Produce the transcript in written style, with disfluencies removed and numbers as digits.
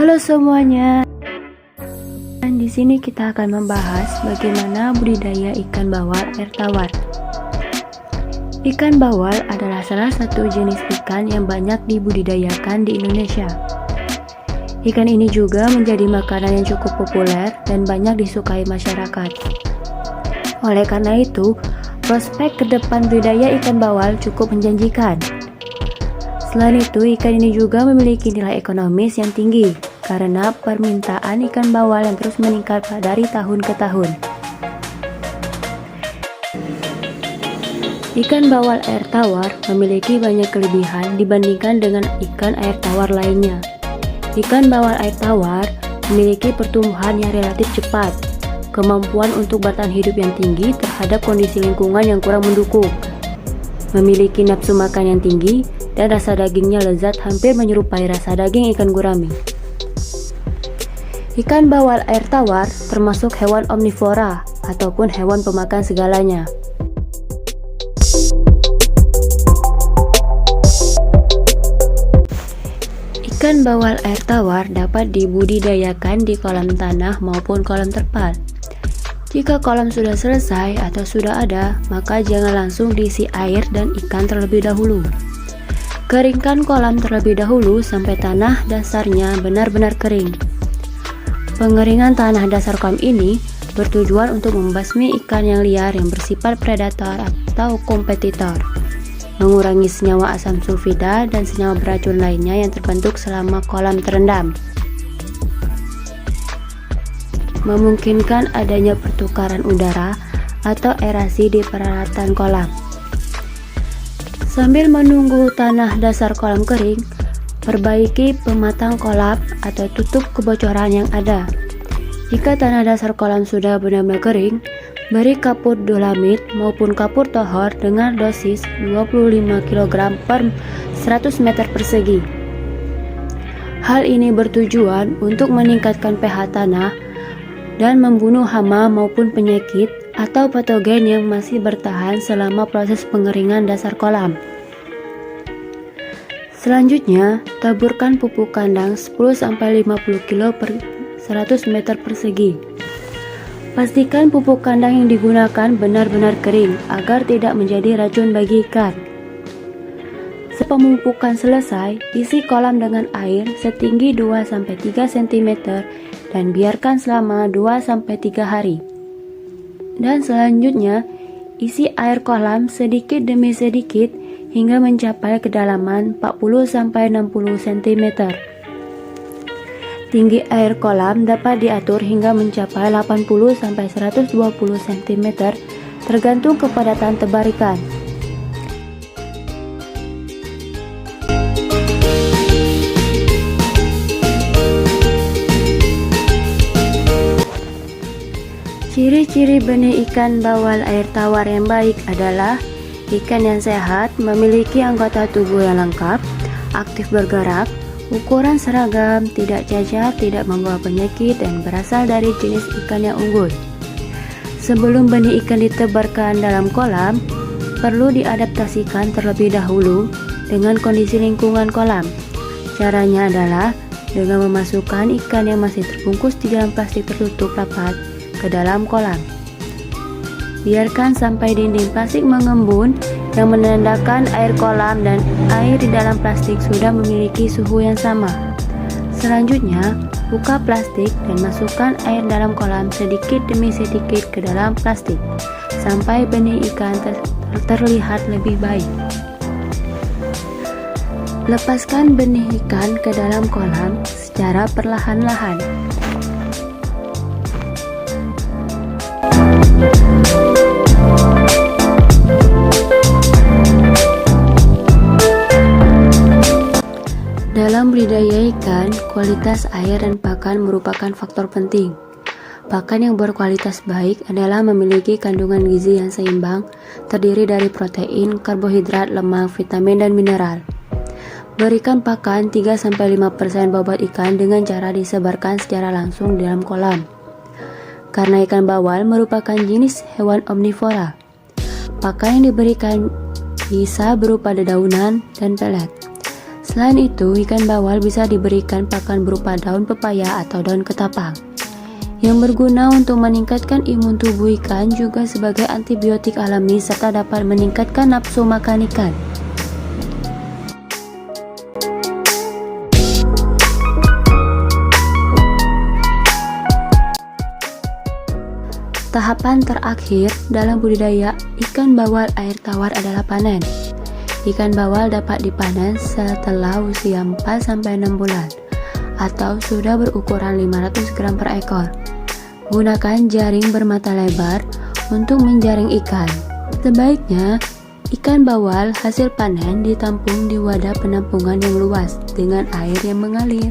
Halo semuanya. Dan di sini kita akan membahas bagaimana budidaya ikan bawal air tawar. Ikan bawal adalah salah satu jenis ikan yang banyak dibudidayakan di Indonesia. Ikan ini juga menjadi makanan yang cukup populer dan banyak disukai masyarakat. Oleh karena itu, prospek ke depan budidaya ikan bawal cukup menjanjikan. Selain itu, ikan ini juga memiliki nilai ekonomis yang tinggi karena permintaan ikan bawal yang terus meningkat dari tahun ke tahun. Ikan bawal air tawar memiliki banyak kelebihan dibandingkan dengan ikan air tawar lainnya. Ikan bawal air tawar memiliki pertumbuhan yang relatif cepat, kemampuan untuk bertahan hidup yang tinggi terhadap kondisi lingkungan yang kurang mendukung, memiliki nafsu makan yang tinggi, dan rasa dagingnya lezat hampir menyerupai rasa daging ikan gurami. Ikan bawal air tawar termasuk hewan omnivora ataupun hewan pemakan segalanya. Ikan bawal air tawar dapat dibudidayakan di kolam tanah maupun kolam terpal. Jika kolam sudah selesai atau sudah ada, maka jangan langsung diisi air dan ikan terlebih dahulu. Keringkan kolam terlebih dahulu sampai tanah dasarnya benar-benar kering. Pengeringan tanah dasar kolam ini bertujuan untuk membasmi ikan yang liar yang bersifat predator atau kompetitor, mengurangi senyawa asam sulfida dan senyawa beracun lainnya yang terbentuk selama kolam terendam, memungkinkan adanya pertukaran udara atau aerasi di peralatan kolam. Sambil menunggu tanah dasar kolam kering, perbaiki pematang kolam atau tutup kebocoran yang ada. Jika tanah dasar kolam sudah benar-benar kering, beri kapur dolamit maupun kapur tohor dengan dosis 25 kg per 100 meter persegi. Hal ini bertujuan untuk meningkatkan pH tanah dan membunuh hama maupun penyakit atau patogen yang masih bertahan selama proses pengeringan dasar kolam. Selanjutnya, taburkan pupuk kandang 10-50 kg per 100 meter persegi. Pastikan pupuk kandang yang digunakan benar-benar kering agar tidak menjadi racun bagi ikan. Sepemupukan selesai, isi kolam dengan air setinggi 2-3 cm dan biarkan selama 2-3 hari. Dan selanjutnya, isi air kolam sedikit demi sedikit hingga mencapai kedalaman 40-60 cm. Tinggi air kolam dapat diatur hingga mencapai 80-120 cm tergantung kepadatan tebar ikan. Ciri-ciri benih ikan bawal air tawar yang baik adalah ikan yang sehat, memiliki anggota tubuh yang lengkap, aktif bergerak, ukuran seragam, tidak cacat, tidak membawa penyakit, dan berasal dari jenis ikan yang unggul. Sebelum benih ikan ditebarkan dalam kolam, perlu diadaptasikan terlebih dahulu dengan kondisi lingkungan kolam. Caranya adalah dengan memasukkan ikan yang masih terbungkus di dalam plastik tertutup rapat ke dalam kolam. Biarkan sampai dinding plastik mengembun yang menandakan air kolam dan air di dalam plastik sudah memiliki suhu yang sama. Selanjutnya, buka plastik dan masukkan air dalam kolam sedikit demi sedikit ke dalam plastik sampai benih ikan terlihat lebih baik. Lepaskan benih ikan ke dalam kolam secara perlahan-lahan. Dalam budidaya ikan, kualitas air dan pakan merupakan faktor penting. Pakan yang berkualitas baik adalah memiliki kandungan gizi yang seimbang, terdiri dari protein, karbohidrat, lemak, vitamin, dan mineral. Berikan pakan 3-5% bobot ikan dengan cara disebarkan secara langsung di dalam kolam. Karena ikan bawal merupakan jenis hewan omnivora, pakan yang diberikan bisa berupa dedaunan dan pelet. Selain itu, ikan bawal bisa diberikan pakan berupa daun pepaya atau daun ketapang, yang berguna untuk meningkatkan imun tubuh ikan, juga sebagai antibiotik alami serta dapat meningkatkan nafsu makan ikan. Tahapan terakhir dalam budidaya ikan bawal air tawar adalah panen. Ikan bawal dapat dipanen setelah usia 4-6 bulan atau sudah berukuran 500 gram per ekor. Gunakan jaring bermata lebar untuk menjaring ikan. Sebaiknya, ikan bawal hasil panen ditampung di wadah penampungan yang luas dengan air yang mengalir.